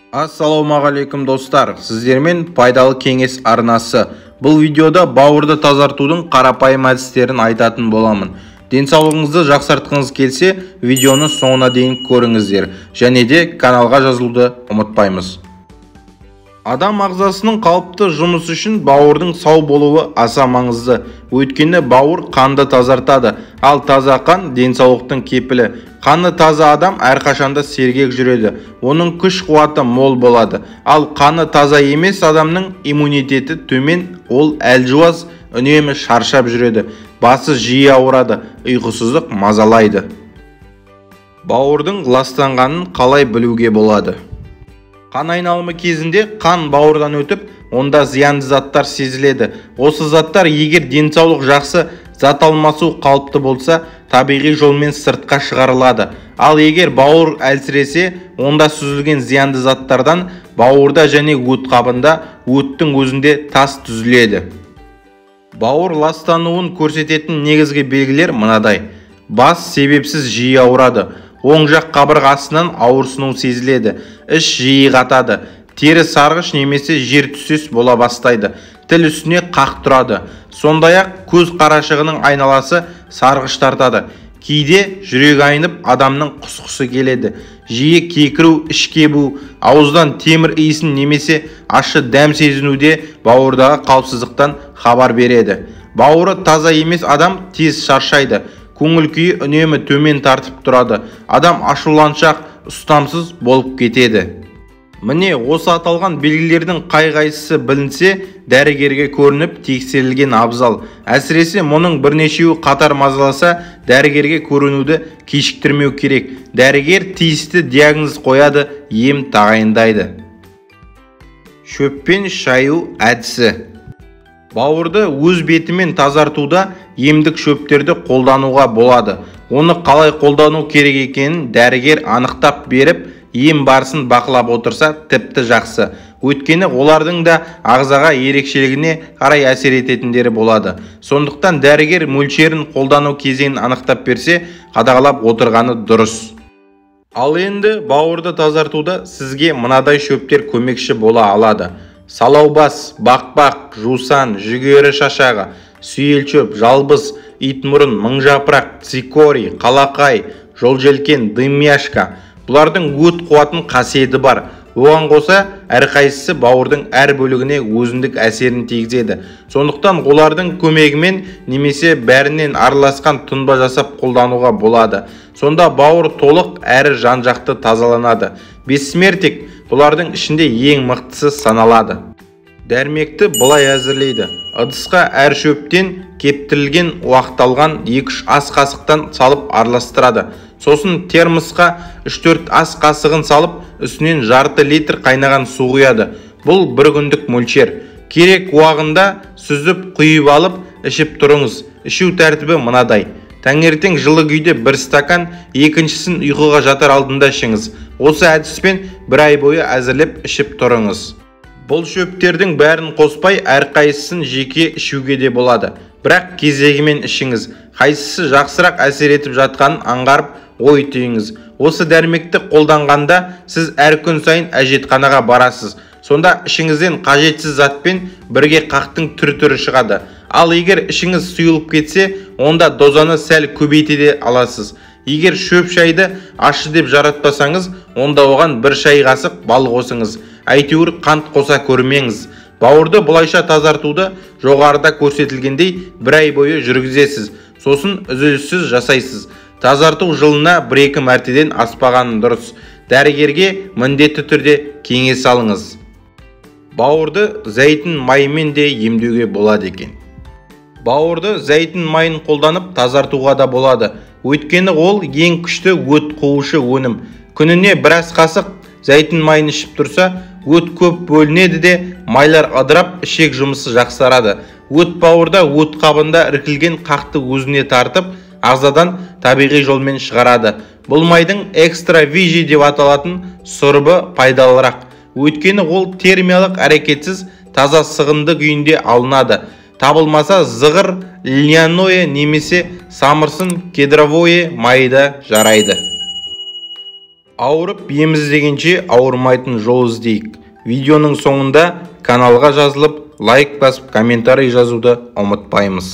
Ассалаумағалейкум достар, сіздермен пайдалы кеңес арнасы. Бұл видеода бауырды тазартудың қарапайым әдістерін айтатын боламын. Денсаулығыңызды жақсартқыңыз келсе, видеоны соңына дейін көріңіздер, және де каналға жазылуды ұмытпаймыз. Адам ағзасының қалыпты жұмысы үшін бауырдың сау болуы аса маңызды. Өйткені бауыр қанды тазартады, ал таза қан денсаулықтың кепілі. Қаны таза адам әрқашанда сергек жүреді, оның күш-қуаты мол болады. Ал қаны таза емес адамның иммунитеті төмен, ол әлжуаз, үнемі шаршап жүреді, басы жиі ауырады, ұйқысыздық мазалайды. Бауырдың ластанғанын қалай білуге болады? Қан айналымы кезінде қан бауырдан өтіп, онда зиянды заттар сезіледі. Осы заттар егер денсаулық жақсы, зат алмасу қалыпты болса, табиғи жолмен сыртқа шығарылады. Ал егер бауыр әлсіресе, онда сүзілген зиянды заттардан бауырда және өт қабында, өттің өзінде тас түзіледі. Бауыр ластануын көрсететін негізгі белгілер мынадай. Бас себепсіз жиі ауырады. Оң жақ қабырғасынан ауырсыну сезіледі. Іш жиі қатады. Тері сарғыш немесе жер түсес бола бастайды. Тіл үстіне қақ тұрады. Сондай-ақ көз қарашығының айналасы сарғыш тартады. Кейде жүрек айнып, адамның құсқысы келеді. Жиі кекіру, іш кебу, ауыздан темір иісін немесе ащы дәм сезінуде бауырдағы қауіпсіздіктен хабар береді. Бауыры таза емес адам тез шаршайды. Көңіл күйі үнемі төмен тартып тұрады. Адам ашуланшақ, ұстамсыз болып кетеді. Міне осы аталған белгілердің қай-қайсысы білінсе, дәрігерге көрініп тексерілген абзал. Әсіресе мұның бірнешеуі қатар мазаласа, дәрігерге көрінуді кешіктірмеу керек. Дәрігер тиісті диагноз қояды, ем тағайындайды. Шөппен шаю әдісі. Бауырды өз бетімен тазартуда емдік шөптерді қолдануға болады. Оны қалай қолдану керек екенін дәрігер анықтап беріп, ем барысын бақылап отырса тіпті жақсы. Өйткені олардың да ағзаға ерекшелігіне қарай әсер ететіндері болады. Сондықтан дәрігер мөлшерін қолдану кезеңін анықтап берсе, қадағалап отырғаны дұрыс. Ал енді бауырды тазартуда сізге мынадай шөптер көмекші бола алады. Салаубас, бақбақ, жусан, жүгері шашағы, сүйелшөп, жалбыз, итмұрын, мыңжапырақ, цикорий, қалақай, жолжелкен, дымяшка. Бұлардың өт қуатын қасиеті бар. Оған қоса, әрқайсысы бауырдың әр бөлігіне өзіндік әсерін тигізеді. Сондықтан олардың көмегімен немесе бәрінен араласқан тұнба жасап қолдануға болады. Сонда бауыр толық әрі жан-жақты тазаланады. Бессмертик бұлардың ішінде ең мықтысы саналады. Дәрмекті былай әзірлейді. Ыдысқа әр шөптен кептірілген уақталған 2-3 ас қасықтан салып араластырады. Сосын термосқа 3-4 ас қасығын салып, үстінен жарты литр қайнаған су құяды. Бұл бір күндік мөлшер. Керек уағында сүзіп құйып алып, ішіп тұрыңыз. Ішу тәртібі мынадай. Таңертең жылы күйде 1 стакан, екіншісін ұйқыға жатар алдында ішіңіз. Осы әдіспен 1 ай бойы әзірлеп ішіп тұрыңыз. Бұл шөптердің бәрін қоспай, әрқайсысын жеке ішуге де болады. Бірақ кезегімен ішіңіз. Қайсысы жақсырақ әсер етіп жатқанын аңғарып, ой түйіңіз. Осы дәрмекті қолданғанда сіз әр күн сайын әжетханаға барасыз. Сонда ішіңізден қажетсіз затпен бірге қақтың түр-түрі шығады. Ал егер ішіңіз сұйылып кетсе, онда дозаны сәл көбейте де аласыз. Егер шөп шайды ащы деп жаратпасаңыз, онда оған 1 шай қасық бал қосыңыз. Әйтеуір қант қоса көрмеңіз. Бауырды бұлайша тазартуды жоғарыда көрсетілгендей 1 ай бойы жүргізесіз. Сосын үзіліссіз жасайсыз. Тазарту жылына 1-2 мәртеден аспағаны дұрыс. Дәрігерге міндетті түрде кеңес алыңыз. Бауырды зәйтүн майымен де емдеуге болады екен. Бауырды зәйтүн майын қолданып тазартуға да болады. Өйткені ол ең күшті өт қуушы өнім. Күніне 1 ас қасық зәйтүн майын ішіп тұрса, өт көп бөлінеді де майлар ыдырап, ішек жұмысы жақсарады. Өт бауырда өт қабында іркілген қақты өзіне тартып, ағзадан табиғи жолмен шығарады. Бұл майдың экстра вижи деп аталатын сұрыбы пайдалырақ. Өйткені ол термиялық әрекетсіз таза сығынды күйінде алынады. Табылмаса зығыр, льняное немесе самырсын кедровое майда жарайды. Ауырып ем іздегенше ауырмайтын жол іздейік. Видеоның соңында каналға жазылып, лайк басып, комментарий жазуды ұмытпаймыз.